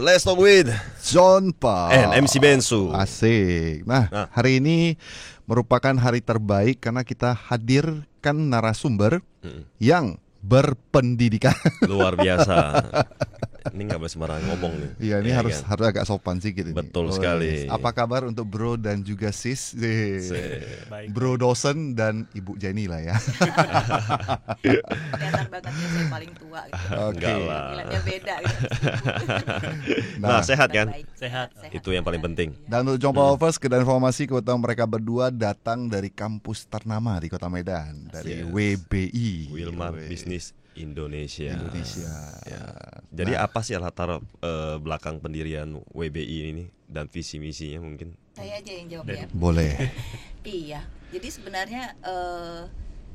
Let's Talk with John Pa and MC Bensu. Asik. Nah, hari ini merupakan hari terbaik karena kita hadirkan narasumber yang berpendidikan. Luar biasa. Ini nggak boleh sembarangan ngomong nih. Iya, ini ya, harus agak sopan sedikit ini. Betul sekali. Apa kabar untuk Bro dan juga Sis? Baik. Bro dosen dan Ibu Jenny lah ya. Kelihatan banget ya saya paling tua gitu. Enggak lah. Nilainya beda gitu. Nah, sehat kan? Baik, Sehat. Itu yang paling penting. Dan untuk John Lovers, dan informasi kebetulan mereka berdua datang dari kampus ternama di Kota Medan, dari WBI, Wilmar Business Indonesia. Ya. Jadi apa sih latar belakang pendirian WBI ini dan visi misinya mungkin? Saya aja yang jawab ya. Boleh. Iya. Jadi sebenarnya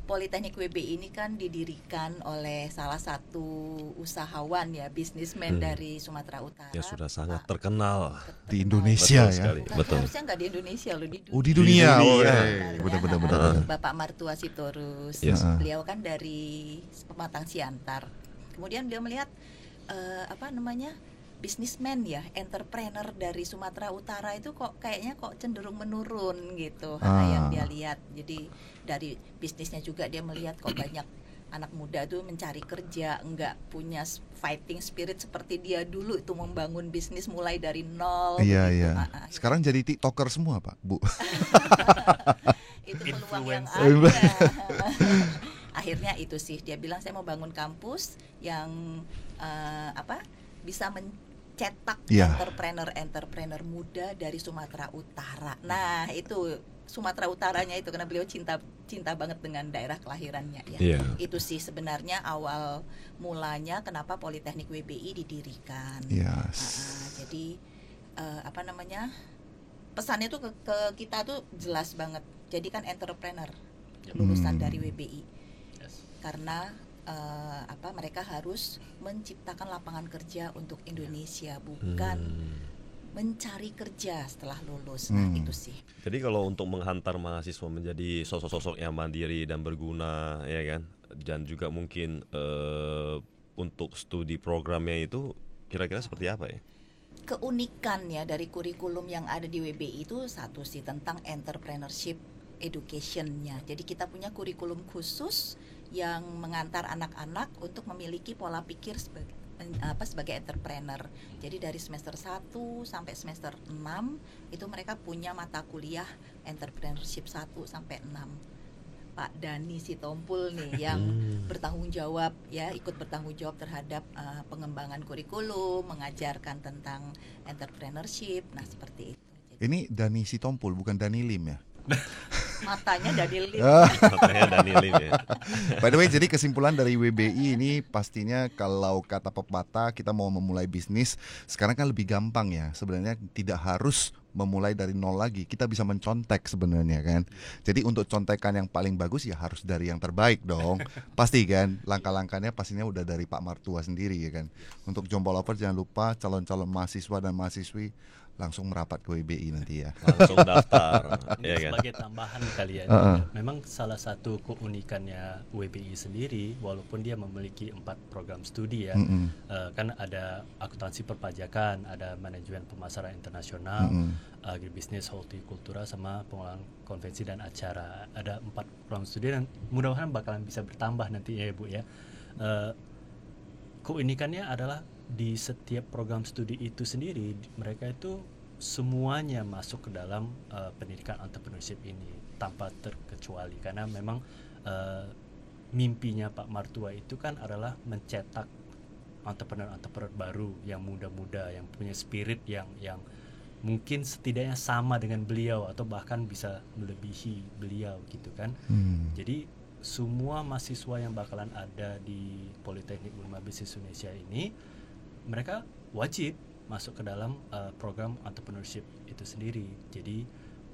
Politeknik WBI ini kan didirikan oleh salah satu usahawan ya, bisnismen dari Sumatera Utara. Ya sudah sangat terkenal Di Indonesia Betul ya. sekali. Betul. Harusnya nggak di Indonesia loh, di dunia. Oh, di dunia. Benar-benar. Bapak Martua Sitorus. Yes. Beliau kan dari Pematang Siantar. Kemudian beliau melihat bisnismen ya, entrepreneur dari Sumatera Utara itu kayaknya cenderung menurun gitu. Yang dia lihat. Jadi dari bisnisnya juga dia melihat kok banyak anak muda tuh mencari kerja, enggak punya fighting spirit seperti dia dulu itu membangun bisnis mulai dari nol. Iya, gitu. iya. Sekarang jadi TikToker semua, Pak, Bu. Itu peluang yang Influencer. ada. Akhirnya itu sih dia bilang, saya mau bangun kampus yang bisa mencetak entrepreneur muda dari Sumatera Utara. Nah, itu Sumatera Utaranya itu karena beliau cinta banget dengan daerah kelahirannya ya. Yeah. Itu sih sebenarnya awal mulanya kenapa Politeknik WBI didirikan. Yes. Jadi pesannya tuh ke kita tuh jelas banget. Jadi kan entrepreneur lulusan dari WBI. Yes. Karena mereka harus menciptakan lapangan kerja untuk Indonesia, bukan mencari kerja setelah lulus. Nah, itu sih. Jadi kalau untuk menghantar mahasiswa menjadi sosok-sosok yang mandiri dan berguna, ya kan, dan juga mungkin untuk studi programnya itu kira-kira seperti apa ya? Keunikan ya dari kurikulum yang ada di WBI itu satu sih tentang entrepreneurship education-nya. Jadi kita punya kurikulum khusus yang mengantar anak-anak untuk memiliki pola pikir sebagai entrepreneur. Jadi dari semester 1 sampai semester 6 itu mereka punya mata kuliah entrepreneurship 1 sampai 6. Pak Dani Sitompul nih yang bertanggung jawab ya, ikut bertanggung jawab terhadap pengembangan kurikulum, mengajarkan tentang entrepreneurship. Nah, seperti itu. Jadi, Ini Dani Sitompul, bukan Dani Lim ya? matanya Dani Lim. Katanya Daniel ini ya. By the way, jadi kesimpulan dari WBI ini pastinya kalau kata pepatah kita mau memulai bisnis sekarang kan lebih gampang ya. Sebenarnya tidak harus memulai dari nol lagi. Kita bisa mencontek sebenarnya kan. Jadi untuk contekan yang paling bagus ya harus dari yang terbaik dong. Pasti kan langkah-langkahnya pastinya udah dari Pak Martua sendiri ya kan. Untuk Jompo Lovers jangan lupa calon-calon mahasiswa dan mahasiswi langsung merapat ke WBI nanti ya. Langsung daftar, ya kan? Sebagai tambahan kalian, memang salah satu keunikannya WBI sendiri, walaupun dia memiliki 4 program studi ya, kan ada akuntansi perpajakan, ada manajemen pemasaran internasional, agribisnis, hortikultura, sama pengelolaan konvensi dan acara. Ada 4 program studi dan mudah-mudahan bakalan bisa bertambah nanti ya Bu ya. Keunikannya adalah di setiap program studi itu sendiri mereka itu semuanya masuk ke dalam pendidikan entrepreneurship ini tanpa terkecuali, karena memang mimpinya Pak Martua itu kan adalah mencetak entrepreneur baru yang muda-muda, yang punya spirit yang mungkin setidaknya sama dengan beliau atau bahkan bisa melebihi beliau gitu kan. Jadi semua mahasiswa yang bakalan ada di Politeknik Wilmar Business Indonesia ini mereka wajib masuk ke dalam program entrepreneurship itu sendiri. Jadi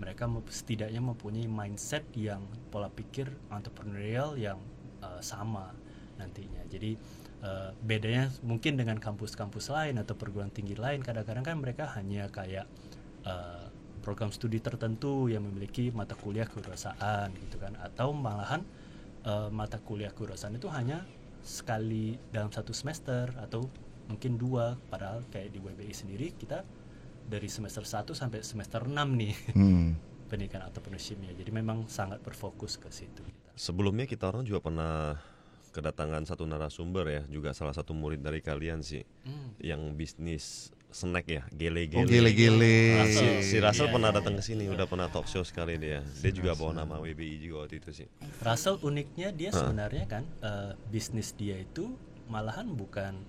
mereka setidaknya mempunyai mindset yang pola pikir entrepreneurial yang sama nantinya. Jadi bedanya mungkin dengan kampus-kampus lain atau perguruan tinggi lain, kadang-kadang kan mereka hanya kayak program studi tertentu yang memiliki mata kuliah kewirausahaan gitu kan, atau malahan mata kuliah kewirausahaan itu hanya sekali dalam satu semester atau mungkin 2, padahal kayak di WBI sendiri kita dari semester 1 sampai semester 6 nih pendidikan entrepreneurship-nya. Jadi memang sangat berfokus ke situ. Sebelumnya kita orang juga pernah kedatangan satu narasumber ya, juga salah satu murid dari kalian sih, yang bisnis snack ya, gele-gele. Oh, gele-gele. Si Russell Iya, pernah iya, datang iya. ke sini, udah pernah talk show sekali dia. Dia juga bawa nama WBI juga waktu itu sih. Russell uniknya dia sebenarnya kan bisnis dia itu malahan bukan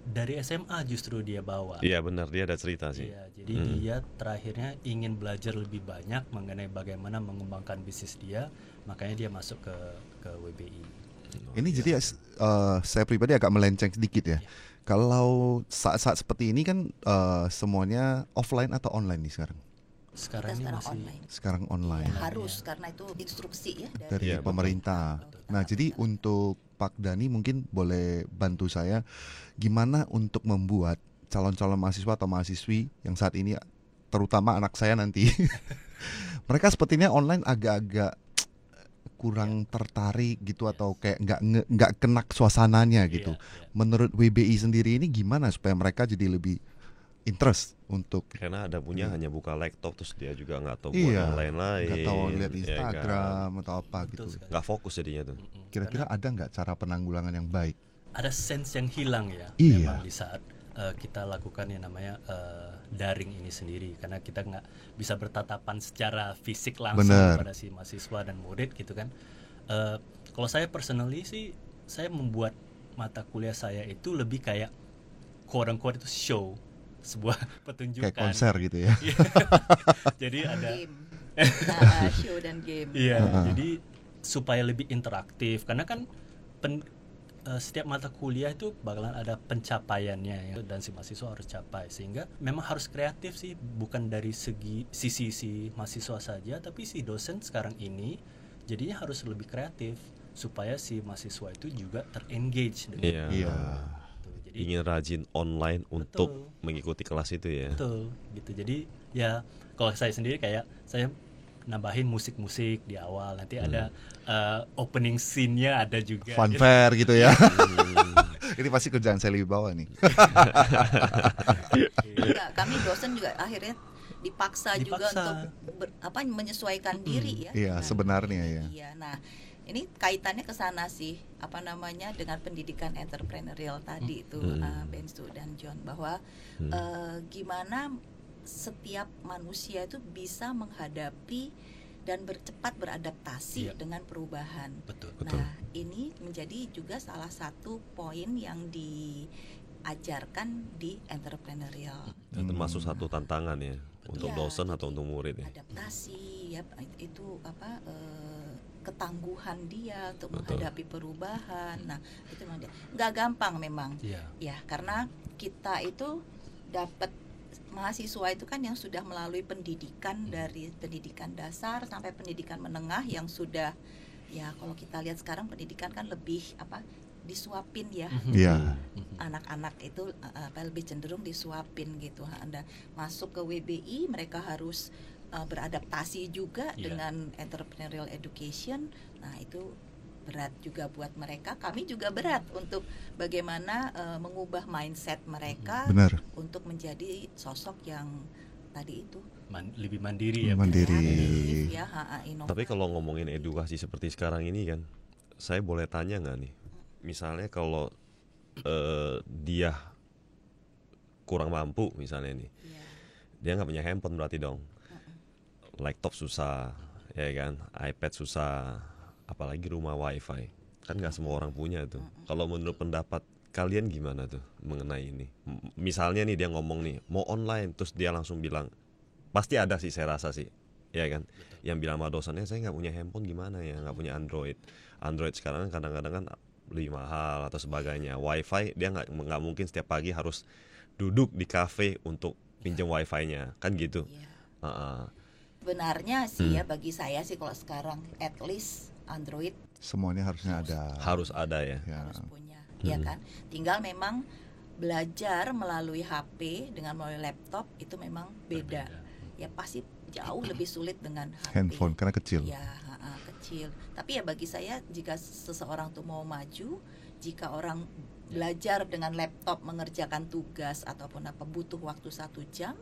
dari SMA justru dia bawa. Iya benar, dia ada cerita sih. Iya, jadi dia terakhirnya ingin belajar lebih banyak mengenai bagaimana mengembangkan bisnis dia, makanya dia masuk ke WBI. Ini jadi saya pribadi agak melenceng sedikit ya. Kalau saat-saat seperti ini kan semuanya offline atau online nih sekarang? Sekarang Kita ini sekarang masih online. Sekarang online Harus karena itu instruksi ya dari Iya, betul. pemerintah. Nah, jadi untuk Pak Dhani mungkin boleh bantu saya gimana untuk membuat calon-calon mahasiswa atau mahasiswi yang saat ini, terutama anak saya nanti, mereka sepertinya online agak-agak kurang tertarik gitu atau kayak nggak kena suasananya gitu. Iya. Menurut WBI sendiri ini gimana supaya mereka jadi lebih interest untuk Karena ada punya hanya buka laptop, terus dia juga nggak tahu buat iya yang lain-lain. nggak tahu lihat ya Instagram atau apa Betul gitu. sekali. Nggak fokus jadinya tuh. Kira-kira ada nggak cara penanggulangan yang baik? Ada sense yang hilang ya, Iya. memang di saat kita lakukan yang namanya daring ini sendiri, karena kita nggak bisa bertatapan secara fisik langsung Bener. pada si mahasiswa dan murid gitu kan. Kalau saya personally sih, saya membuat mata kuliah saya itu lebih kayak quote unquote itu show, sebuah pertunjukan. Kayak konser gitu ya. Jadi ada game. Show dan game. iya, jadi supaya lebih interaktif, karena kan setiap mata kuliah itu bakalan ada pencapaiannya ya, dan si mahasiswa harus capai, sehingga memang harus kreatif sih, bukan dari sisi si mahasiswa saja, tapi si dosen sekarang ini jadinya harus lebih kreatif supaya si mahasiswa itu juga terengage dengan Iya. Iya. itu. Jadi Ingin rajin online untuk Betul. mengikuti kelas itu ya. betul gitu. Jadi ya kalau saya sendiri kayak saya nambahin musik-musik di awal, nanti ada opening scene-nya ada juga. Funfair gitu ya. Ini pasti kerjaan saya lebih bawah nih. Enggak, kami dosen juga akhirnya dipaksa juga Dipaksa. untuk menyesuaikan diri ya. Iya, dengan sebenarnya ya. Iya, nah ini kaitannya ke sana sih, dengan pendidikan entrepreneurial tadi itu Bensu dan John, bahwa gimana setiap manusia itu bisa menghadapi dan cepat beradaptasi Iya. dengan perubahan. Betul. Nah, ini menjadi juga salah satu poin yang diajarkan di entrepreneurial. Dan termasuk satu tantangan ya untuk Iya, dosen atau jadi untuk murid ya. adaptasi ya, itu ketangguhan dia untuk Betul. menghadapi perubahan. Nah, itu memang dia nggak gampang memang Iya. ya, karena kita itu dapat mahasiswa itu kan yang sudah melalui pendidikan dari pendidikan dasar sampai pendidikan menengah yang sudah ya, kalau kita lihat sekarang pendidikan kan lebih disuapin ya. Iya. Anak-anak itu lebih cenderung disuapin gitu. Anda masuk ke WBI, mereka harus beradaptasi juga Iya. dengan entrepreneurial education. Nah, itu berat juga buat mereka. Kami juga berat untuk bagaimana mengubah mindset mereka Benar. untuk menjadi sosok yang tadi itu Lebih mandiri ya. Bu. Mandiri. kreatif ya, inovatif. Tapi kalau ngomongin edukasi seperti sekarang ini kan, saya boleh tanya nggak nih? Misalnya kalau dia kurang mampu misalnya nih, Iya. dia nggak punya handphone berarti dong. Laptop susah, ya kan? iPad susah, apalagi rumah wifi. Kan nggak semua orang punya tuh. Kalau menurut pendapat kalian gimana tuh mengenai ini? Misalnya nih dia ngomong nih mau online, terus dia langsung bilang, pasti ada sih saya rasa sih, ya kan? Yang bilang sama dosennya, saya nggak punya handphone gimana ya, nggak punya Android. Android sekarang kadang-kadang kan lebih mahal atau sebagainya. Wifi dia nggak mungkin setiap pagi harus duduk di kafe untuk pinjam wifi-nya, kan gitu. Iya. Sebenarnya sih ya, bagi saya sih kalau sekarang at least Android Semuanya harusnya ada. Harus ada ya. Ya. harus punya, ya kan. Tinggal memang belajar melalui HP dengan melalui laptop itu memang beda. Ya pasti jauh lebih sulit dengan HP. Handphone karena kecil. Ya, kecil. Tapi ya bagi saya jika seseorang tuh mau maju, jika orang belajar dengan laptop mengerjakan tugas ataupun apa butuh waktu 1 jam,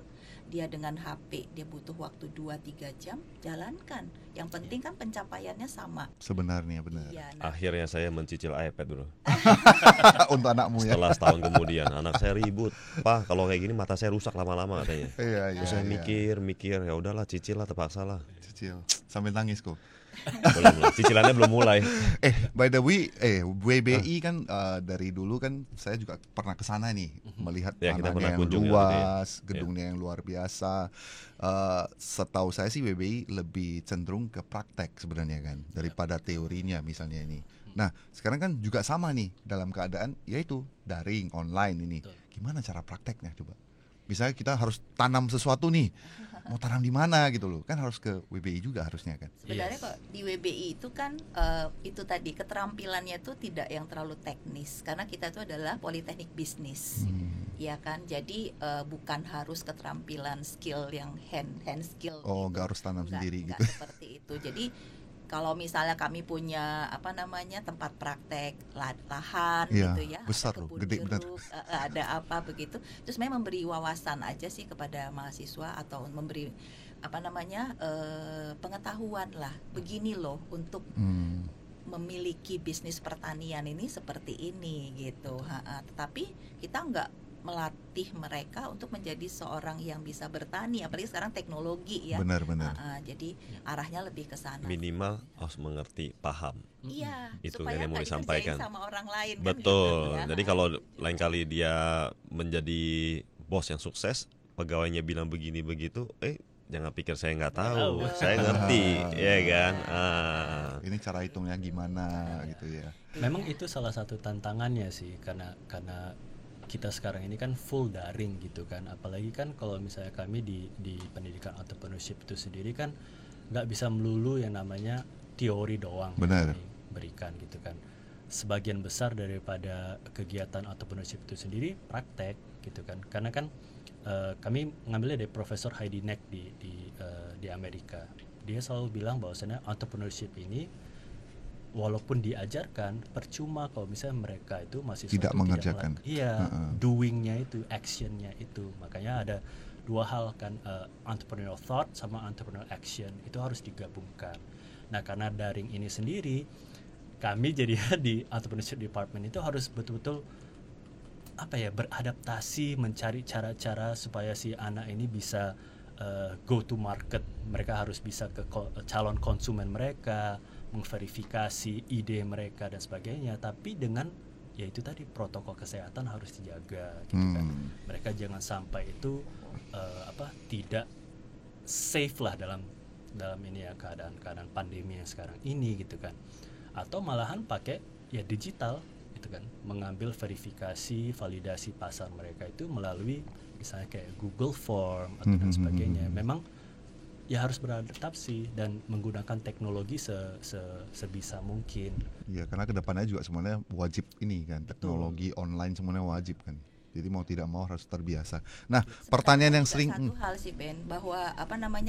dia dengan HP dia butuh waktu 2-3 jam, jalankan. Yang penting kan pencapaiannya sama. Sebenarnya benar. Iya, Akhirnya saya mencicil iPad dulu. Untuk anakmu ya. Setelah setahun kemudian anak saya ribut, "Pak, kalau kayak gini mata saya rusak lama-lama," katanya. Iya, Terus saya mikir, ya udahlah cicil lah, terpaksa lah. Cicil sambil nangis kok. Belum lah, cicilannya belum mulai. By the way, WBI kan dari dulu kan saya juga pernah ke sana nih, melihat Ya, kita pernah tanahnya yang kunjung ya, luas, gitu ya. gedungnya yang luar biasa. Setahu saya sih WBI lebih cenderung ke praktek sebenarnya kan daripada teorinya misalnya ini. Nah, sekarang kan juga sama nih dalam keadaan yaitu daring, online ini. Betul. Gimana cara prakteknya coba? Misalnya kita harus tanam sesuatu nih, mau tanam di mana gitu loh, kan harus ke WBI juga harusnya kan. Sebenarnya Yes. kok di WBI itu kan itu tadi keterampilannya itu tidak yang terlalu teknis karena kita itu adalah politeknik bisnis, ya kan. Jadi bukan harus keterampilan skill yang hand skill. Oh, gitu. nggak harus tanam sendiri Nggak gitu. seperti itu. Jadi kalau misalnya kami punya tempat praktek lahan Iya, gitu ya, besar ada loh, kebun gede benar. jeruk, ada apa begitu, terus memang memberi wawasan aja sih kepada mahasiswa atau memberi pengetahuan lah, begini loh untuk memiliki bisnis pertanian ini seperti ini gitu. Tetapi kita nggak melatih mereka untuk menjadi seorang yang bisa bertani, apalagi sekarang teknologi ya. Benar-benar. Jadi arahnya lebih ke sana. Minimal harus mengerti, paham. Iya, Itu supaya yang mau nggak disampaikan. dikerjain sama orang lain kan Betul. gitu, ya. Jadi kalau lain kali dia menjadi bos yang sukses, pegawainya bilang begini begitu, jangan pikir saya nggak tahu, saya ngerti, ya kan. Ini cara hitungnya gimana gitu ya. Memang itu salah satu tantangannya sih, karena kita sekarang ini kan full daring gitu kan. Apalagi kan kalau misalnya kami di pendidikan entrepreneurship itu sendiri kan nggak bisa melulu yang namanya teori doang Benar. yang kami berikan gitu kan. Sebagian besar daripada kegiatan entrepreneurship itu sendiri praktek gitu kan. Karena kan kami ngambilnya dari Profesor Heidi Neck di Amerika. Dia selalu bilang bahwasanya entrepreneurship ini walaupun diajarkan percuma kalau misalnya mereka itu masih Tidak mengerjakan. doingnya itu, actionnya itu. Makanya ada dua hal kan, entrepreneurial thought sama entrepreneurial action itu harus digabungkan. Nah, karena daring ini sendiri, kami jadi di entrepreneurship department itu harus betul-betul beradaptasi, mencari cara-cara supaya si anak ini bisa go to market. Mereka harus bisa ke calon konsumen mereka, memverifikasi ide mereka dan sebagainya, tapi dengan yaitu tadi protokol kesehatan harus dijaga gitu kan. Mereka jangan sampai itu tidak safe lah dalam ini ya, keadaan pandemi yang sekarang ini gitu kan. Atau malahan pakai ya digital gitu kan, mengambil verifikasi validasi pasar mereka itu melalui misalnya kayak Google Form atau dan sebagainya. Memang ya harus beradaptasi dan menggunakan teknologi sebisa mungkin. Iya, karena kedepannya juga semuanya wajib ini kan, teknologi online semuanya wajib kan. Jadi mau tidak mau harus terbiasa. Nah, pertanyaan yang sering satu hal sih Ben, bahwa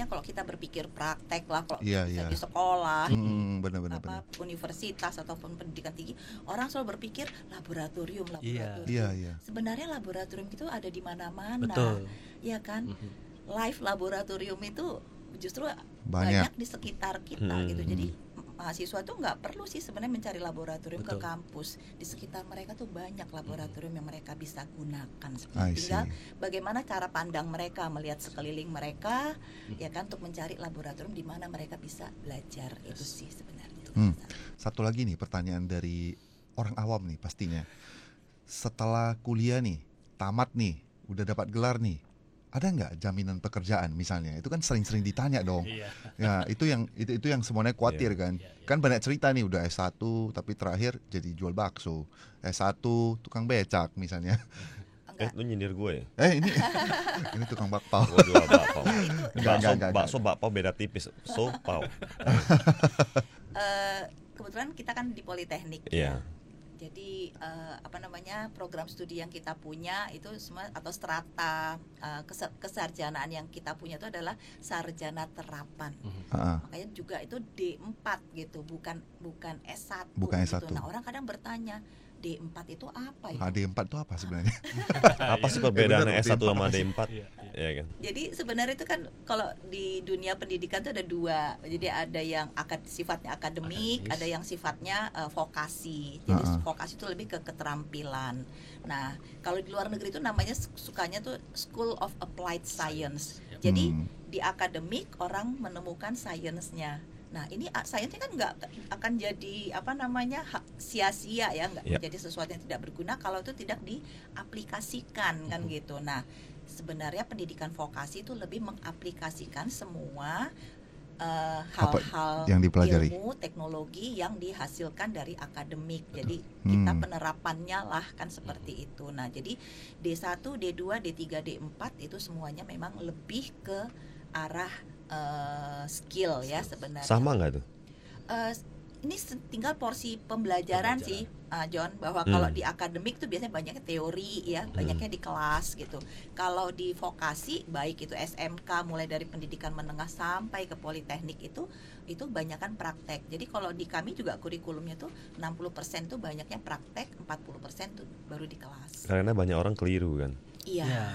kalau kita berpikir praktek lah, kalau Iya, bisa iya. di sekolah, benar-benar. universitas ataupun pendidikan tinggi, orang selalu berpikir laboratorium. Iya. Sebenarnya laboratorium itu ada di mana-mana, Betul. ya kan? Live laboratorium itu justru Banyak. banyak di sekitar kita gitu. Jadi mahasiswa tuh nggak perlu sih sebenarnya mencari laboratorium ke Betul. kampus. Di sekitar mereka tuh banyak laboratorium yang mereka bisa gunakan. I Tinggal see. bagaimana cara pandang mereka melihat sekeliling mereka, ya kan, untuk mencari laboratorium di mana mereka bisa belajar. Itu sih sebenarnya. Satu lagi nih pertanyaan dari orang awam nih pastinya. Setelah kuliah nih, tamat nih, udah dapat gelar nih, ada nggak jaminan pekerjaan misalnya? Itu kan sering-sering ditanya dong. Iya. Ya, itu yang semuanya khawatir kan. Kan banyak cerita nih udah S1 tapi terakhir jadi jual bakso. S1 tukang becak misalnya. Enggak. Lu nyindir gue ya? Ini tukang bakpao. Gue jual bakpao. Enggak. Bakso bakpao beda tipis. So pau. Kebetulan kita kan di Politeknik Iya. ya. Jadi program studi yang kita punya itu semua atau strata kesarjanaan yang kita punya itu adalah sarjana terapan. Makanya juga itu D4 gitu, bukan S1. Bukan S1. Gitu. Nah, orang kadang bertanya, D4 itu apa ya? D4 itu apa sebenarnya? Apa sih perbedaan bener, S1 sama D4? D4? Ya kan. Jadi sebenarnya itu kan kalau di dunia pendidikan itu ada dua. Jadi ada yang sifatnya akademik, ada yang sifatnya vokasi. Jadi vokasi itu lebih ke keterampilan. Nah, kalau di luar negeri itu namanya sukanya tuh School of Applied Science. Jadi di akademik orang menemukan sainsnya. Nah, ini sainsnya kan nggak akan jadi sia-sia ya, nggak menjadi sesuatu yang tidak berguna kalau itu tidak diaplikasikan kan gitu. Nah, sebenarnya pendidikan vokasi itu lebih mengaplikasikan semua hal-hal yang dipelajari, ilmu, teknologi yang dihasilkan dari akademik. Jadi kita penerapannya lah kan seperti itu. Nah, jadi D1, D2, D3, D4 itu semuanya memang lebih ke arah skill ya sebenarnya. Sama nggak tuh? Ini tinggal porsi pembelajaran sih, John, bahwa kalau di akademik tuh biasanya banyaknya teori ya, banyaknya di kelas gitu. Kalau di vokasi, baik itu SMK mulai dari pendidikan menengah sampai ke politeknik itu banyakkan praktek. Jadi kalau di kami juga kurikulumnya tuh 60% tuh banyaknya praktek, 40% tuh baru di kelas. Karena banyak orang keliru kan. Iya.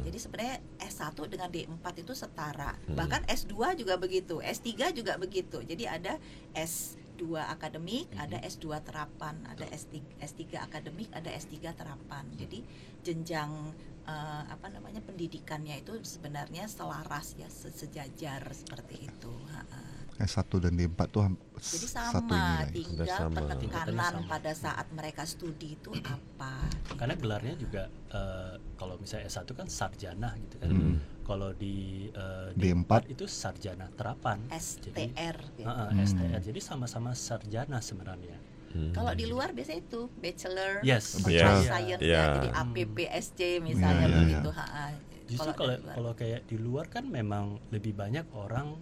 Jadi sebenarnya S1 dengan D4 itu setara. Bahkan S2 juga begitu, S3 juga begitu. Jadi ada S2 akademik, ada S2 terapan, ada S3 akademik, ada S3 terapan. Jadi jenjang pendidikannya itu sebenarnya selaras ya, sejajar seperti itu. S1 dan D4 tuh jadi satu sama, ini tinggal penekanan pada saat mereka studi itu apa. Karena gelarnya juga kalau misalnya S1 kan sarjana gitu kan. Kalau di D4 itu sarjana terapan, STR gitu. STR. Jadi sama-sama sarjana sebenarnya. Kalau di luar biasanya itu bachelor, science jadi APPSC misalnya begitu. Justru kalau kayak di luar kan memang lebih banyak orang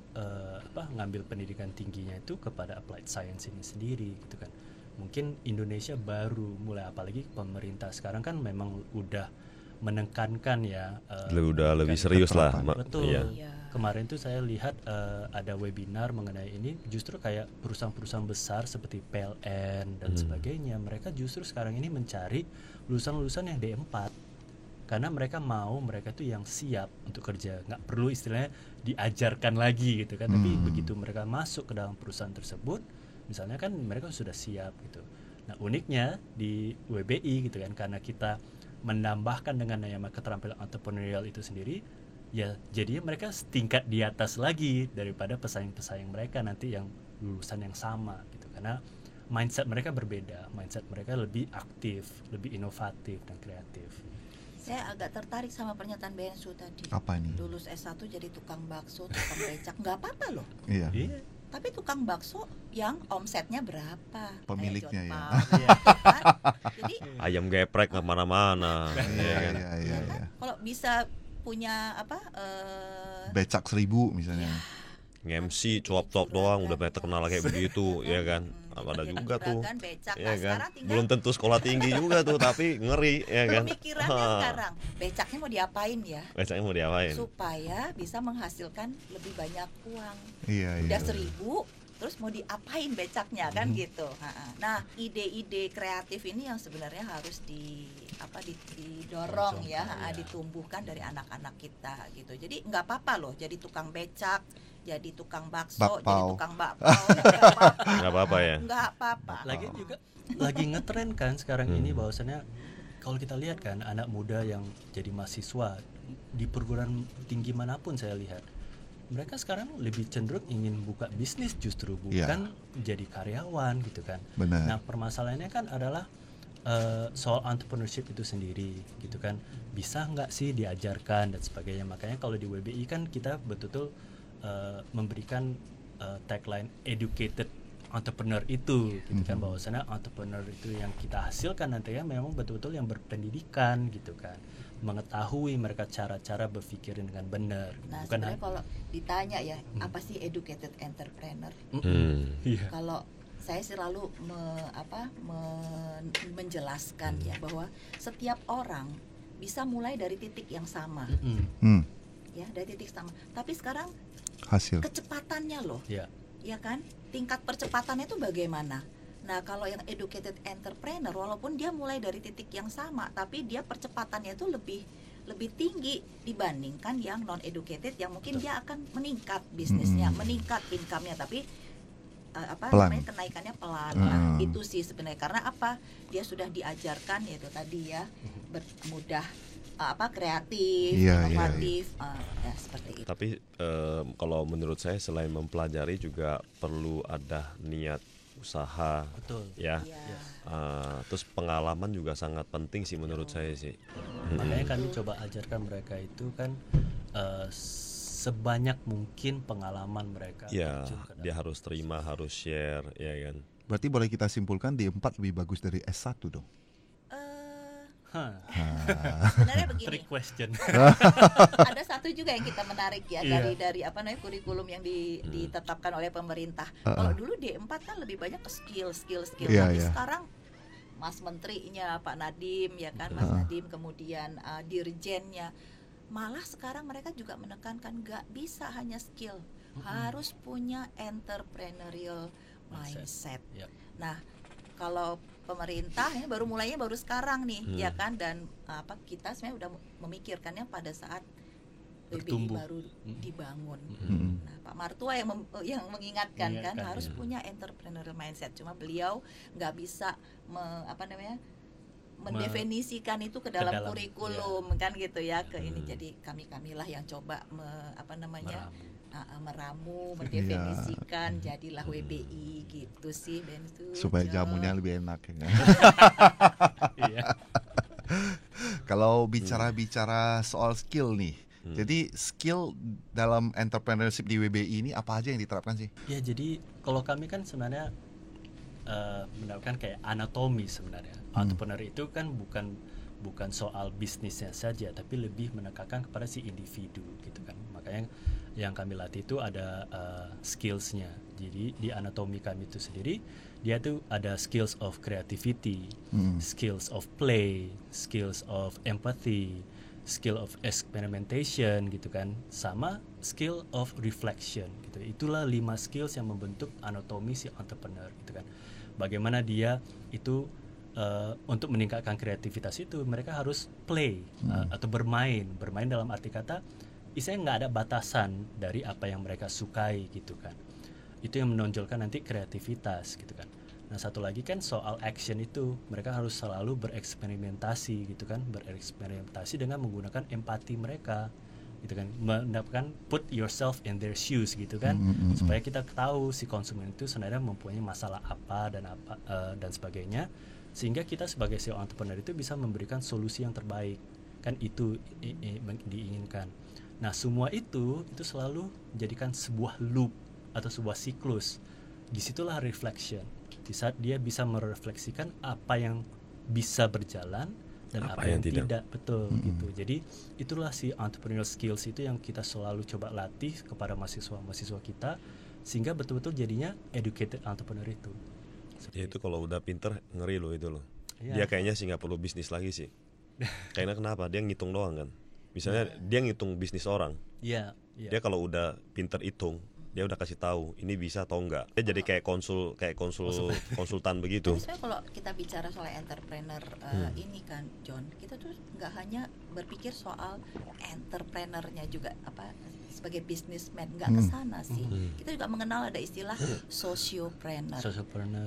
ngambil pendidikan tingginya itu kepada applied science ini sendiri gitu kan. Mungkin Indonesia baru mulai, apalagi pemerintah sekarang kan memang udah menekankan ya. Udah lebih serius lah. Betul. Iya. Kemarin tuh saya lihat ada webinar mengenai ini, justru kayak perusahaan-perusahaan besar seperti PLN dan sebagainya, mereka justru sekarang ini mencari lulusan-lulusan yang D4. Karena mereka tuh yang siap untuk kerja, nggak perlu istilahnya diajarkan lagi gitu kan. Tapi begitu mereka masuk ke dalam perusahaan tersebut, misalnya kan mereka sudah siap gitu. Nah, uniknya di WBI gitu kan, karena kita menambahkan dengan nama keterampilan entrepreneurial itu sendiri, ya jadinya mereka setingkat di atas lagi daripada pesaing-pesaing mereka nanti yang lulusan yang sama gitu. Karena mindset mereka berbeda, mindset mereka lebih aktif, lebih inovatif dan kreatif. Saya agak tertarik sama pernyataan Bensu tadi. Apa nih? Lulus S1 jadi tukang bakso, tukang becak, nggak apa-apa loh. Iya. Tapi tukang bakso yang omsetnya berapa? Pemiliknya ya. Jadi ayam geprek nggak mana-mana. Iya. Kalau bisa punya becak 1000 misalnya. MC cuap-cuap doang udah banyak terkenal kayak begitu, ya kan? Ada juga tuh, ya kan? Belum tentu sekolah tinggi juga tuh, tapi ngeri, ya kan? Pemikirannya sekarang, becaknya mau diapain ya? Becaknya mau diapain? Supaya bisa menghasilkan lebih banyak uang. Iya. Udah 1000, terus mau diapain becaknya kan gitu. Nah, ide-ide kreatif ini yang sebenarnya harus didorong ya, ditumbuhkan dari anak-anak kita gitu. Jadi nggak apa-apa loh, jadi tukang becak, jadi tukang bakso, jadi tukang bakpao, nggak apa-apa ya. Nggak apa-apa. Lagi juga lagi ngetren kan sekarang ini, bahwasannya kalau kita lihat kan anak muda yang jadi mahasiswa di perguruan tinggi manapun saya lihat, mereka sekarang lebih cenderung ingin buka bisnis justru, bukan jadi karyawan gitu kan. Benar. Nah, permasalahannya kan adalah soal entrepreneurship itu sendiri gitu kan. Bisa nggak sih diajarkan dan sebagainya. Makanya kalau di WBI kan kita betul-betul memberikan tagline educated entrepreneur itu gitu kan, bahwasanya entrepreneur itu yang kita hasilkan nantinya memang betul-betul yang berpendidikan gitu kan, mengetahui mereka cara-cara berpikir dengan benar. Nah, sebenarnya kalau ditanya ya apa sih educated entrepreneur, Iya. kalau saya selalu menjelaskan ya bahwa setiap orang bisa mulai dari titik yang sama, ya dari titik sama. Tapi sekarang Hasil. kecepatannya loh, Ya. ya kan? Tingkat percepatannya itu bagaimana? Nah, kalau yang educated entrepreneur, walaupun dia mulai dari titik yang sama, tapi dia percepatannya itu lebih tinggi dibandingkan yang non educated, yang mungkin dia akan meningkat bisnisnya, meningkat income-nya, tapi Pelan. namanya kenaikannya pelan. Nah, itu sih sebenarnya karena apa? Dia sudah diajarkan yaitu tadi ya mudah kreatif, Iya, inovatif, ya seperti itu. Tapi kalau menurut saya selain mempelajari juga perlu ada niat usaha, Betul. ya. Iya. Terus pengalaman juga sangat penting sih menurut saya sih. Makanya kami coba ajarkan mereka itu kan sebanyak mungkin pengalaman mereka. Ya, terjun ke dia dalam harus terima, harus share, ya kan. Berarti boleh kita simpulkan D4 lebih bagus dari S1 dong. Hah, Sebenarnya begini. trick question. Ada satu juga yang kita menarik ya Iya. dari kurikulum yang ditetapkan oleh pemerintah. Kalau dulu D4 kan lebih banyak ke skill. Iya, Tapi iya. sekarang Mas Menterinya Pak Nadiem ya kan, Mas Nadiem, kemudian dirjennya, malah sekarang mereka juga menekankan nggak bisa hanya skill, harus punya entrepreneurial mindset. Yep. Nah, kalau pemerintah ini mulainya baru sekarang nih, ya kan, dan kita sebenarnya udah memikirkannya pada saat PBI Bertumbuh. baru dibangun. Nah, Pak Martua yang mengingatkan kan Mengingatkan, harus ya. punya entrepreneurial mindset. Cuma beliau nggak bisa mendefinisikan itu ke dalam dalam, kurikulum kan gitu ya ke ini. Jadi kamilah yang coba meramu, mendefinisikan, jadilah WBI gitu sih, Ben. Supaya jamunya lebih enak ya. Iya. Kalau bicara soal skill nih, jadi skill dalam entrepreneurship di WBI ini apa aja yang diterapkan sih? Ya, jadi kalau kami kan sebenarnya menerapkan kayak anatomi sebenarnya. Entrepreneur itu kan bukan soal bisnisnya saja, tapi lebih menekankan kepada si individu gitu kan. Makanya yang kami latih itu ada skills-nya. Jadi di anatomi kami itu sendiri, dia tuh ada skills of creativity, skills of play, skills of empathy, skill of experimentation gitu kan, sama skill of reflection gitu. Itulah 5 skills yang membentuk anatomi si entrepreneur gitu kan. Bagaimana dia itu untuk meningkatkan kreativitas itu mereka harus play atau bermain dalam arti kata istilahnya nggak ada batasan dari apa yang mereka sukai gitu kan. Itu yang menonjolkan nanti kreativitas gitu kan. Nah, satu lagi kan soal action itu mereka harus selalu bereksperimentasi gitu kan, bereksperimentasi dengan menggunakan empati mereka gitu kan, mendapatkan put yourself in their shoes gitu kan, supaya kita tahu si konsumen itu sebenarnya mempunyai masalah apa dan sebagainya, sehingga kita sebagai CEO entrepreneur itu bisa memberikan solusi yang terbaik kan, itu diinginkan. Nah, semua itu selalu menjadikan sebuah loop atau sebuah siklus. Disitulah reflection, di saat dia bisa merefleksikan apa yang bisa berjalan dan apa yang tidak. Betul gitu. Jadi itulah si entrepreneurial skills itu yang kita selalu coba latih kepada mahasiswa kita, sehingga betul-betul jadinya educated entrepreneur itu. Ya itu kalau udah pinter ngeri loh itu loh. Ya. Dia kayaknya sih nggak perlu bisnis lagi sih. Kayaknya kenapa? Dia ngitung doang kan. Misalnya dia ngitung bisnis orang. Iya. Dia kalau udah pinter hitung, dia udah kasih tahu ini bisa atau enggak. Dia jadi kayak konsultan begitu. Tapi sebenarnya kalau kita bicara soal entrepreneur ini kan, John, kita tuh nggak hanya berpikir soal entrepreneurnya juga sebagai businessman, nggak kesana sih. Kita juga mengenal ada istilah sociopreneur.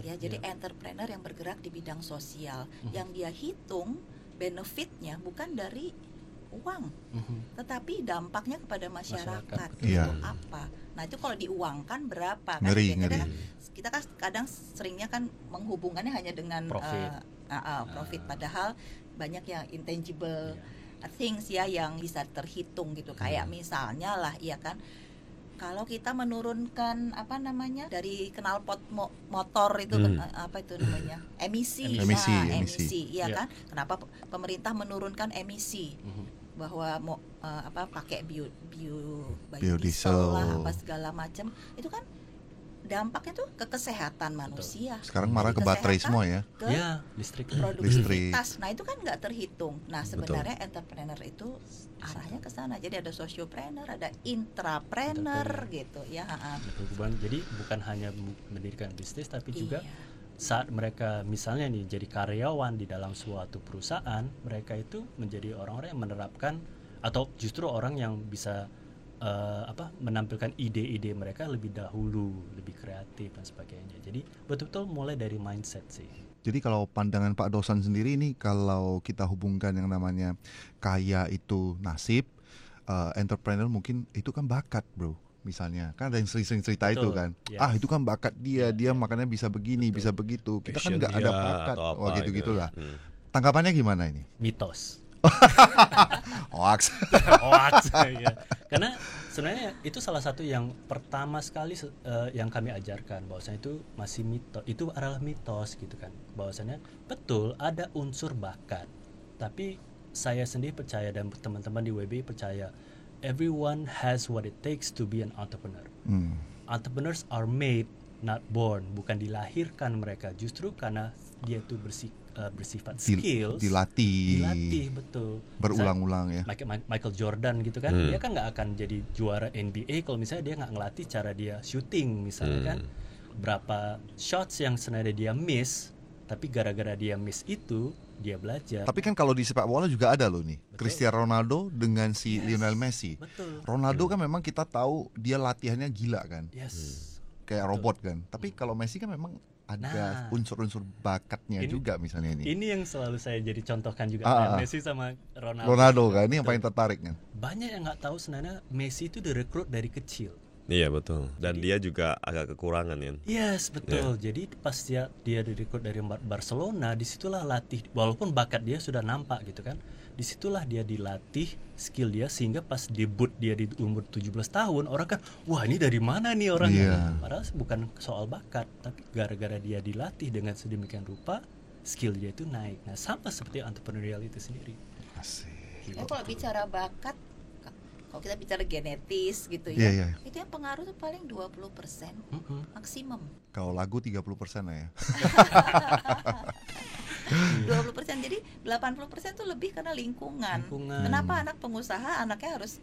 Ya, jadi entrepreneur yang bergerak di bidang sosial, yang dia hitung benefitnya bukan dari uang, tetapi dampaknya kepada masyarakat. Iya. Itu apa? Nah, itu kalau diuangkan berapa kan? Ngeri. Kita kan kadang seringnya kan menghubungkannya hanya dengan profit, padahal banyak yang intangible things ya yang bisa terhitung gitu. Kayak misalnya lah, iya kan, kalau kita menurunkan dari knalpot motor itu emisi, ya kan? Kenapa pemerintah menurunkan emisi? Bahwa pakai biodiesel lah, segala macam, itu kan dampaknya tuh ke kesehatan manusia. Sekarang marah Dari ke baterai kesehatan semua ya. ke Ya, listrik. produktivitas. Nah, itu kan nggak terhitung. Nah, sebenarnya entrepreneur itu arahnya ke sana. Jadi ada sociopreneur, ada intrapreneur gitu ya. Jadi bukan hanya mendirikan bisnis tapi juga Iya. saat mereka misalnya nih jadi karyawan di dalam suatu perusahaan, mereka itu menjadi orang-orang yang menerapkan atau justru orang yang bisa menampilkan ide-ide mereka lebih dahulu, lebih kreatif dan sebagainya. Jadi betul-betul mulai dari mindset sih. Jadi kalau pandangan Pak Dosan sendiri nih, kalau kita hubungkan yang namanya kaya itu nasib, entrepreneur mungkin itu kan bakat, bro. Misalnya kan ada yang sering-sering cerita itu Betul, kan, yes. itu kan bakat dia, dia makanya bisa begini, Betul. bisa begitu. Kita Passion kan nggak dia ada bakat, atau apa wah gitu. gitu-gitulah. Tanggapannya gimana ini? Mitos. Hoax. Hoax. Ya. Karena sebenarnya itu salah satu yang pertama sekali yang kami ajarkan, bahwasanya itu masih mitos, itu adalah mitos gitu kan. Bahwasanya betul ada unsur bakat, tapi saya sendiri percaya dan teman-teman di WBI percaya everyone has what it takes to be an entrepreneur. Entrepreneurs are made, not born. Bukan dilahirkan mereka, justru karena dia itu bersifat skills, dilatih betul, berulang-ulang ya. Michael Jordan gitu kan, dia kan nggak akan jadi juara NBA kalau misalnya dia nggak ngelatih cara dia shooting misalnya kan. Berapa shots yang sebenarnya dia miss, tapi gara-gara dia miss itu dia belajar. Tapi kan kalau di sepak bola juga ada loh nih, Betul. Cristiano Ronaldo dengan si Lionel Messi. Betul. Ronaldo kan memang kita tahu dia latihannya gila kan, Yes. kayak robot kan. Tapi kalau Messi kan memang ada unsur-unsur bakatnya juga misalnya ini. Ini yang selalu saya jadi contohkan juga, Messi sama Ronaldo kan, ini yang paling tertarik kan. Banyak yang nggak tahu sebenarnya Messi itu direkrut dari kecil. Iya betul. Dan dia juga agak kekurangan ya. Yes betul. Jadi pas dia direkrut dari Barcelona, disitulah latih. Walaupun bakat dia sudah nampak gitu kan, disitulah dia dilatih skill dia sehingga pas debut dia di umur 17 tahun orang kan, wah ini dari mana nih orangnya? Padahal bukan soal bakat, tapi gara-gara dia dilatih dengan sedemikian rupa, skill dia itu naik. Nah sama seperti entrepreneurial itu sendiri. Asik. Kalau bicara bakat, kalau kita bicara genetis gitu ya, itu yang pengaruh tuh paling 20% maksimum. Kalau lagu 30% lah ya. 20%, jadi 80% tuh lebih karena lingkungan. Kenapa anak pengusaha anaknya harus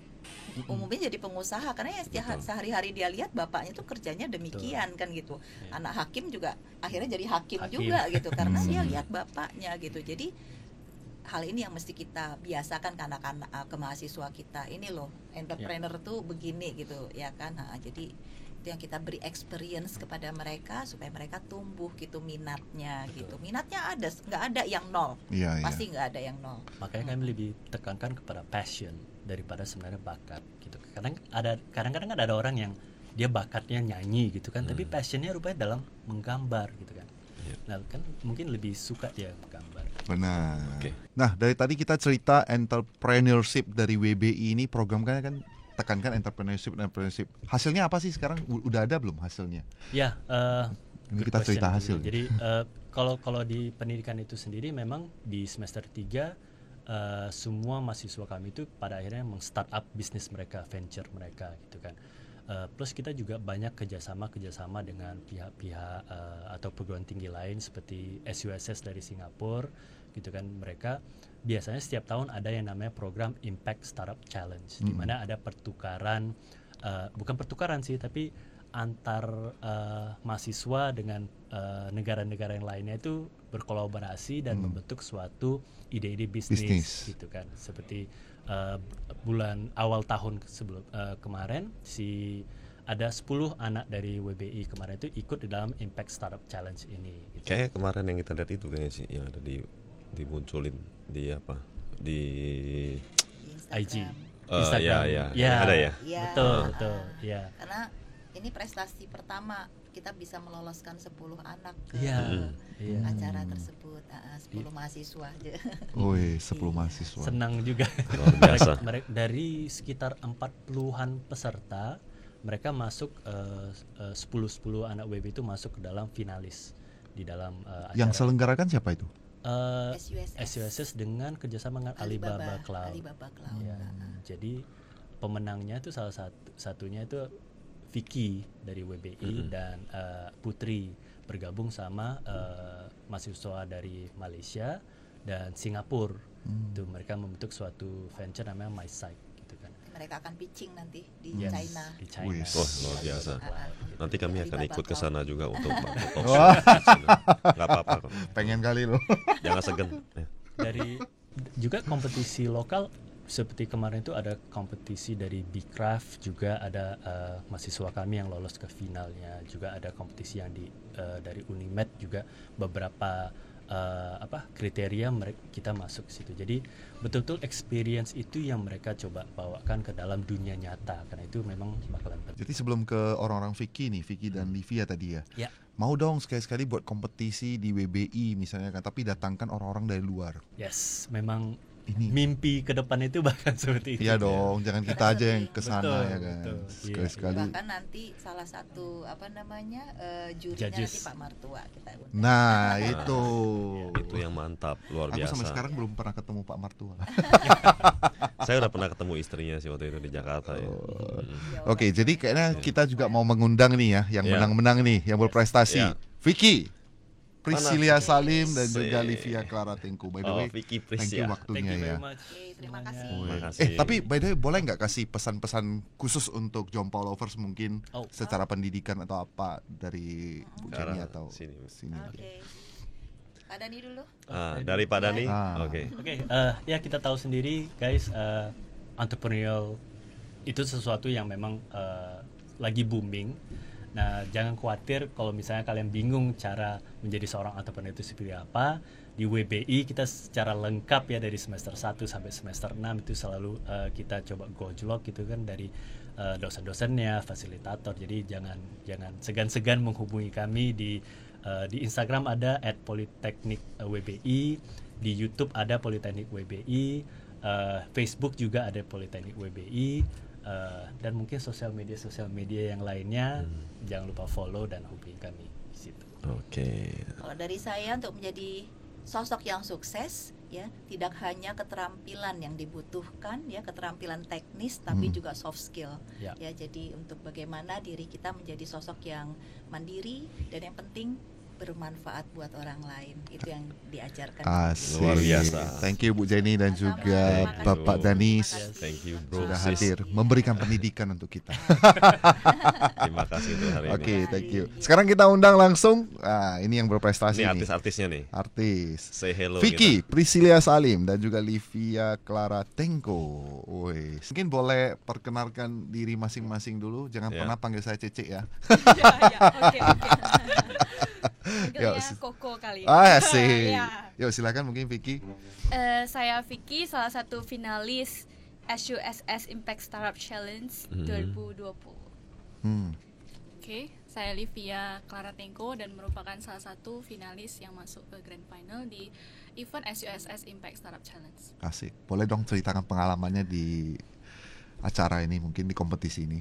umumnya jadi pengusaha? Karena ya sehari-hari dia lihat bapaknya tuh kerjanya demikian kan gitu. Anak hakim juga akhirnya jadi hakim juga gitu karena dia lihat bapaknya gitu. Jadi hal ini yang mesti kita biasakan ke anak-anak, ke mahasiswa kita. Ini loh, entrepreneur tuh begini gitu ya kan. Jadi itu yang kita beri experience kepada mereka supaya mereka tumbuh gitu minatnya. Betul. Gitu. Minatnya ada, nggak ada yang nol. Pasti nggak ada yang nol. Makanya kami lebih tekankan kepada passion daripada sebenarnya bakat gitu. Kadang-kadang ada orang yang dia bakatnya nyanyi gitu kan, tapi passionnya rupanya dalam menggambar gitu kan. Nah kan mungkin lebih suka dia gambar. Benar. Nah dari tadi kita cerita entrepreneurship dari WBI ini, program kan tekankan entrepreneurship. Hasilnya apa sih sekarang? Udah ada belum hasilnya? Ya, ini kita cerita hasil. Jadi kalau di pendidikan itu sendiri memang di semester 3 semua mahasiswa kami itu pada akhirnya meng-startup bisnis mereka, venture mereka gitu kan. Plus kita juga banyak kerjasama dengan pihak-pihak atau perguruan tinggi lain seperti SUSS dari Singapura gitu kan. Mereka biasanya setiap tahun ada yang namanya program Impact Startup Challenge, di mana ada pertukaran, bukan pertukaran sih, tapi antar mahasiswa dengan negara-negara yang lainnya itu berkolaborasi dan membentuk suatu ide-ide bisnis gitu kan. Seperti bulan awal tahun sebelum kemarin ada 10 anak dari WBI kemarin itu ikut di dalam Impact Startup Challenge ini gitu. Kayak kemarin yang kita lihat itu kayaknya sih yang ada dimunculin di IG. Instagram. Ya, ada ya. Betul. Ya. Karena ini prestasi pertama, kita bisa meloloskan 10 anak ke acara tersebut, 10 mahasiswa aja. 10 mahasiswa. Senang juga. Luar biasa. Mereka dari sekitar 40-an peserta, mereka masuk 10 anak WB itu masuk ke dalam finalis di dalam acara. Yang selenggarakan siapa itu? SUSS dengan kerjasama dengan Alibaba Cloud. Ya. Jadi pemenangnya itu salah satunya itu Vicky dari WBI dan Putri bergabung sama mahasiswa dari Malaysia dan Singapura. Itu mereka membentuk suatu venture namanya MySite gitu kan. Mereka akan pitching nanti di Yes, China. di China. Wih. Wah, luar biasa. Nanti kami akan ikut ke sana juga untuk talk show. Wah. Nggak apa-apa kok. Pengen kali loh. Jangan segan. Dari juga kompetisi lokal seperti kemarin itu ada kompetisi dari Bcraft, juga ada mahasiswa kami yang lolos ke finalnya, juga ada kompetisi yang dari Unimed juga beberapa kriteria kita masuk ke situ. Jadi betul-betul experience itu yang mereka coba bawakan ke dalam dunia nyata, karena itu memang bakalan penting. Jadi sebelum ke orang-orang Vicky dan Livia tadi ya. Ya. Mau dong sekali-sekali buat kompetisi di WBI misalnya kan, tapi datangkan orang-orang dari luar. Yes, memang Ini mimpi ke depan itu bahkan seperti itu. iya dong, jangan kita aja yang kesana Betul, ya kan. betul. Sekali-sekali. Bahkan nanti salah satu jurinya Judges. nanti Pak Martua kita undang. Nah, itu. Itu yang mantap, luar Aku biasa. sampai sekarang belum pernah ketemu Pak Martua. Saya udah pernah ketemu istrinya sih waktu itu di Jakarta ya. Oke, jadi kayaknya kita juga mau mengundang nih ya, yang Ya. menang-menang nih, yang berprestasi. Ya. Vicky, Priscilia Mana? Salim dan Sih. juga Livia Clara Tengku. By the Oh, way, Vicky thank Priscia. you Thank waktunya you ya. very much. Oke, terima semuanya. kasih. Terima kasih. Tapi by the way, boleh nggak kasih pesan-pesan khusus untuk Jompo Lovers mungkin Oh. secara pendidikan atau apa dari Bu Ke arah Jenny atau sini. sini? Oke. Pak Dani dulu. Dari Pak Dani, Ah. oke. Oke, ya kita tahu sendiri guys, entrepreneurial itu sesuatu yang memang lagi booming. Nah, jangan khawatir kalau misalnya kalian bingung cara menjadi seorang entrepreneur itu seperti apa. Di WBI kita secara lengkap ya dari semester 1 sampai semester 6 itu selalu kita coba gojlok gitu kan dari dosen-dosennya, fasilitator. Jadi jangan segan-segan menghubungi kami di Instagram ada @politeknik_WBI, di YouTube ada Politeknik WBI, Facebook juga ada Politeknik WBI, dan mungkin sosial media yang lainnya. Jangan lupa follow dan hubungi kami di situ. Oke. Kalau dari saya untuk menjadi sosok yang sukses ya, tidak hanya keterampilan yang dibutuhkan ya, keterampilan teknis tapi juga soft skill. Ya. Ya, jadi untuk bagaimana diri kita menjadi sosok yang mandiri dan yang penting bermanfaat buat orang lain. Itu yang diajarkan. Asik. Luar biasa. Thank you Bu Jenny dan Sama-sama. juga Terima kasih. Bapak Danis Thank you bro. sudah sis. hadir memberikan pendidikan untuk kita. Terima kasih untuk hari Oke, ini. thank you. Sekarang kita undang langsung. Ini yang berprestasi Ini nih. artis-artisnya nih. Artis. Say hello. Vicky, Priscilia Salim dan juga Livia Clara Tengku. Wes. Mungkin boleh perkenalkan diri masing-masing dulu. Jangan Ya. pernah panggil saya Cece ya. Oke. Yuk, Panggilnya Koko kali. Asik. Ya. Yuk silakan mungkin Vicky. Saya Vicky, salah satu finalis SUSS Impact Startup Challenge 2020. Oke, saya Livia Clara Tengko dan merupakan salah satu finalis yang masuk ke Grand Final di event SUSS Impact Startup Challenge. Asik. Boleh dong ceritakan pengalamannya di acara ini, mungkin di kompetisi ini.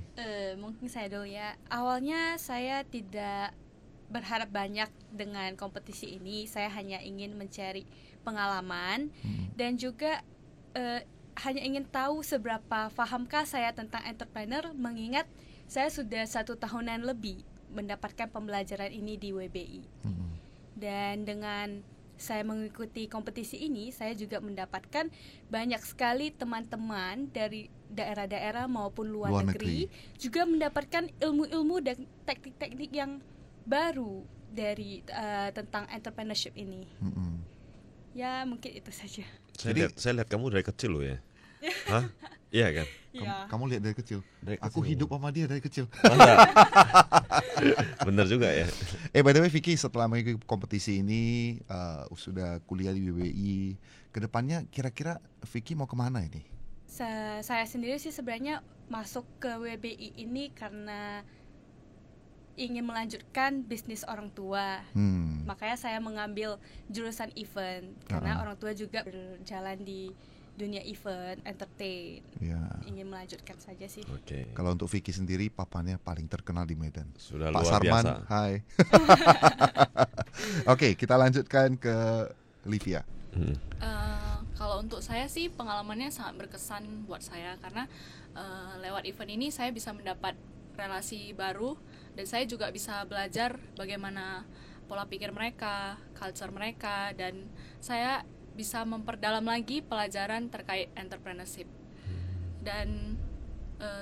Mungkin saya dulu ya. Awalnya saya tidak berharap banyak dengan kompetisi ini. Saya hanya ingin mencari pengalaman dan juga hanya ingin tahu seberapa pahamkah saya tentang entrepreneur, mengingat saya sudah 1 tahunan lebih mendapatkan pembelajaran ini di WBI. Dan dengan saya mengikuti kompetisi ini, saya juga mendapatkan banyak sekali teman-teman dari daerah-daerah maupun luar negeri juga mendapatkan ilmu-ilmu dan teknik-teknik yang baru dari tentang entrepreneurship ini. Ya mungkin itu saja. Saya lihat kamu dari kecil loh ya. Hah? Iya kan? Kamu lihat dari kecil. Dari Aku kecil. hidup sama dia dari kecil. Masa? Bener juga ya. By the way Vicky, setelah mengikuti kompetisi ini sudah kuliah di WBI, kedepannya kira-kira Vicky mau kemana ini? Saya sendiri sih sebenarnya masuk ke WBI ini karena ingin melanjutkan bisnis orang tua. Makanya saya mengambil jurusan event karena orang tua juga berjalan di dunia event, entertain. Ingin melanjutkan saja sih. Oke. Kalau untuk Vicky sendiri, papanya paling terkenal di Medan. Sudah Pak luar Sarman, biasa. hai. Oke, kita lanjutkan ke Livia. Kalau untuk saya sih pengalamannya sangat berkesan buat saya karena lewat event ini saya bisa mendapat relasi baru, dan saya juga bisa belajar bagaimana pola pikir mereka, culture mereka, dan saya bisa memperdalam lagi pelajaran terkait entrepreneurship. Dan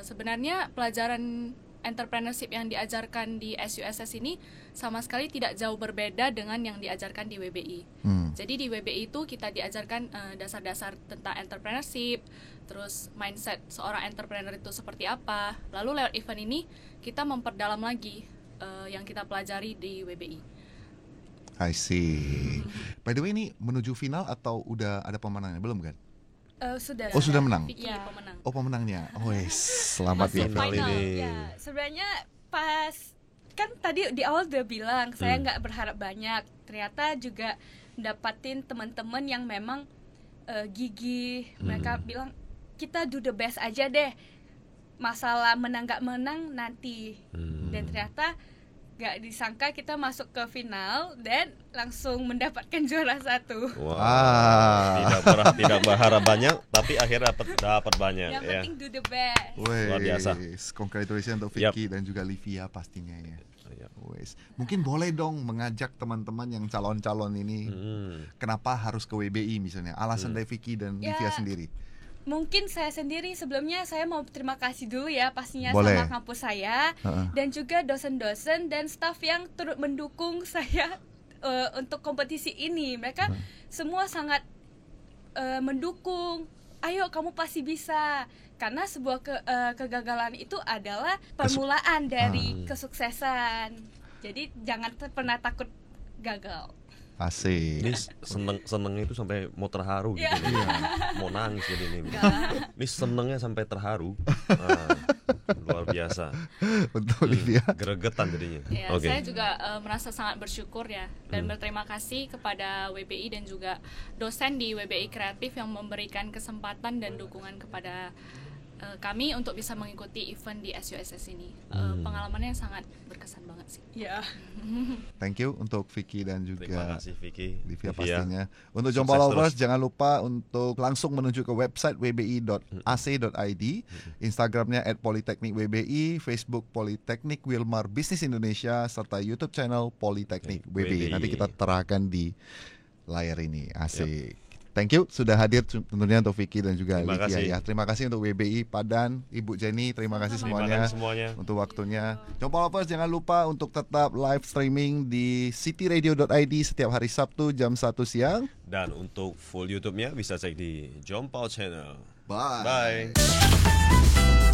sebenarnya pelajaran entrepreneurship yang diajarkan di SUSS ini sama sekali tidak jauh berbeda dengan yang diajarkan di WBI. Jadi di WBI itu kita diajarkan dasar-dasar tentang entrepreneurship, terus mindset seorang entrepreneur itu seperti apa. Lalu lewat event ini kita memperdalam lagi yang kita pelajari di WBI. I see. By the way, ini menuju final atau udah ada pemenangnya? Belum kan? Sudah. Oh, sudah menang? Vicky Ya. pemenang. Oh, pemenangnya. Oh, selamat Masuk ya. Final final. ini. Ya, sebenarnya pas kan tadi di awal udah bilang saya nggak berharap banyak. Ternyata juga dapatin teman-teman yang memang gigih. Mereka bilang kita do the best aja deh. Masalah menang nggak menang nanti. Dan ternyata nggak disangka kita masuk ke final dan langsung mendapatkan juara 1. Wow. Tidak berharap banyak, tapi akhirnya dapat banyak. Yang Ya. penting do the best. Luar biasa. Congratulations untuk Vicky dan juga Livia pastinya ya. Yap. Mungkin boleh dong mengajak teman-teman yang calon-calon ini kenapa harus ke WBI misalnya. Alasan dari Vicky dan Ya. Livia sendiri. Mungkin saya sendiri sebelumnya saya mau terima kasih dulu ya pastinya Boleh. sama kampus saya dan juga dosen-dosen dan staf yang turut mendukung saya untuk kompetisi ini. Mereka semua sangat mendukung. Ayo kamu pasti bisa. Karena sebuah kegagalan itu adalah permulaan dari kesuksesan. Jadi jangan pernah takut gagal. Asik. Ini seneng itu sampai mau terharu gitu. Mau nangis jadi ini. Ini senengnya sampai terharu. Luar biasa. Untuk Livia. Gregetan jadinya. Ya, Oke. saya juga merasa sangat bersyukur ya dan berterima kasih kepada WBI dan juga dosen di WBI Kreatif yang memberikan kesempatan dan dukungan kepada kami untuk bisa mengikuti event di SUSS ini. Pengalamannya sangat berkesan banget sih. Ya. Thank you untuk Vicky dan Terima juga kasih Vicky. Livia pastinya. Untuk Jom Sukses Followers terus. jangan lupa untuk langsung menuju ke website wbi.ac.id, Instagramnya @politeknikwbi, Facebook Politeknik Wilmar Bisnis Indonesia, serta YouTube channel Politeknik WBI. Nanti kita terahkan di layar ini. Asik. Thank you sudah hadir tentunya untuk Vicky dan juga Terima Livia kasih. ya. Terima kasih untuk WBI Padan, Ibu Jenny, terima kasih Terima semuanya kasih semuanya. untuk waktunya. Jom Followers jangan lupa untuk tetap live streaming di cityradio.id setiap hari Sabtu jam 1 siang. Dan untuk full YouTube-nya bisa cek di Jom Pau Channel. Bye. Bye.